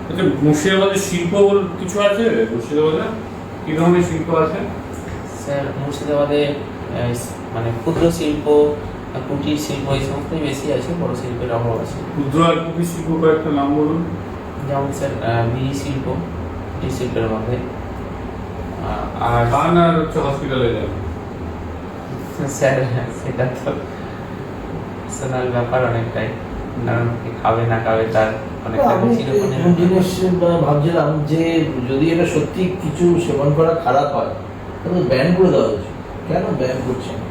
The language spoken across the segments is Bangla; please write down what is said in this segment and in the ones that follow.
আচ্ছা, মুর্শিদাবাদের শিল্প কিছু আছে? মুর্শিদাবাদে কি ধরনের শিল্প আছে? স্যার মুর্শিদাবাদে মানে ক্ষুদ্র শিল্প, কুটির শিল্প এই সমস্তই বেশি আছে, বড় শিল্পের অভাব আছে। ক্ষুদ্র আর কুটির শিল্প কয়েকটা নাম বলুন। যেমন স্যার বিড়ি শিল্প কুটির শিল্পের মধ্যে। আর খান আর হচ্ছে হসপিটালে যান। স্যার সেটা তো পার্সোনাল ব্যাপার অনেকটাই, কারণ কি খাবে না খাবে তার অনেকটা আমি রুচির উপর কোন জিনিস ভাবছিলাম যে যদি এটা সত্যি কিছু সেবন করা খারাপ হয় তাহলে ব্যান করে দেওয়া উচিত। কেন ব্যান করছে না?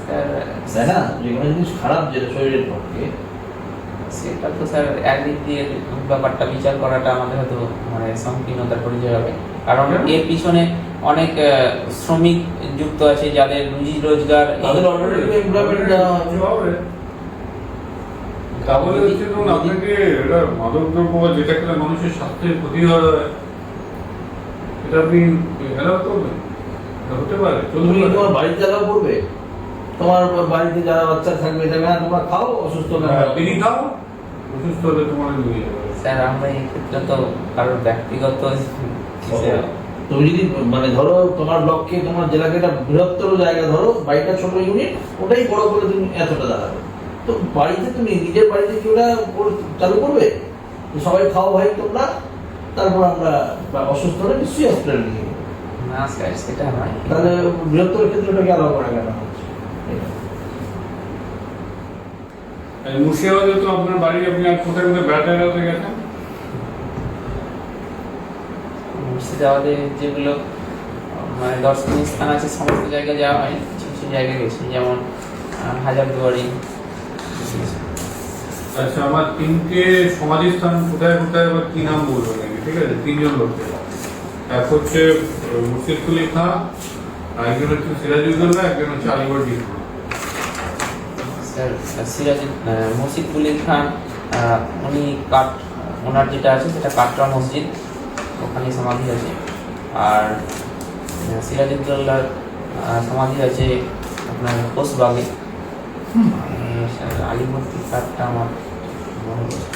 স্যার তাই না? যে কোনো জিনিস খারাপ যেটা শরীরের পক্ষে, সেটা তো স্যার একদিক দিয়ে ব্যাপারটা বিচার করাটা আমাদের হয়তো মানে সংকীর্ণতার পরিচয় হবে, কারণ এর পিছনে অনেক শ্রমিক যুক্ত আছে যাদের রুজি রোজগার তাদের অলরেডি এমপ্লয়মেন্ট দেওয়া হবে। তাহলে হচ্ছে ধরুন আপনাকে এটা মাদক দ্রব্য বা যেটা খেলে মানুষের স্বাস্থ্যের ক্ষতি হয়, এটা আপনি এলাও করবেন? এটা হতে পারে, তুমি চলতে তোমার পারে। বাড়িতে এলাও করবে? তোমার বাড়িতে যারা বাচ্চা থাকবে তারা তোমরা খাও, অসুস্থ না বিড়ি খাও, অসুস্থ হলে তোমার নিয়ে যাবে। স্যার আমরা এই ক্ষেত্রে তো কারোর ব্যক্তিগত তুমি যদি মানে ধরো তোমার ব্লককে তোমার জেলাকে একটা বৃহত্তর জায়গা ধরো, বাড়িটা ছোট ইউনিট, ওটাই বড় করে তুমি এতটা দাঁড়াবে, তো বাড়িতে তুমি নিজের বাড়িতে কি ওটা চালু করবে? সবাই খাও ভাই তোমরা, তারপর আমরা অসুস্থ হলে নিশ্চয়ই হসপিটালে নিয়ে যাবো। না স্যার সেটা নয়। তাহলে বৃহত্তর ক্ষেত্রটাকে আলাদা করা কেন হচ্ছে? মুর্শিদাবাদে তো আপনার বাড়ি, আপনি আর কোথায় কোথায় বেড়াতে বেড়াতে গেছেন? মুর্শিদাবাদে যেগুলো মানে দর্শনীয় স্থান আছে সমস্ত জায়গায় যাওয়া হয়, কিছু কিছু জায়গায় গেছি, যেমন হাজারদুয়ারি। আচ্ছা, আমার তিনটে সমাধি স্থান কোথায় কোথায় আবার কি নাম বলবেন নাকি? ঠিক আছে, তিনজন লোককে। এক হচ্ছে মুর্শিদ কুলি খাঁ, একজন হচ্ছে সিরাজউদ্দৌলা, একজন হচ্ছে আলিগড় জিয়া। স্যার মসজিদ কুলি খান, উনি ওনার যেটা আছে সেটা কাটরা মসজিদ, ওখানে সমাধি আছে। আর সিরাজউদ্দৌলার সমাধি আছে আপনার কোসবাগে। স্যার আলিগড় কাঠটা আমার মনে পড়ছে।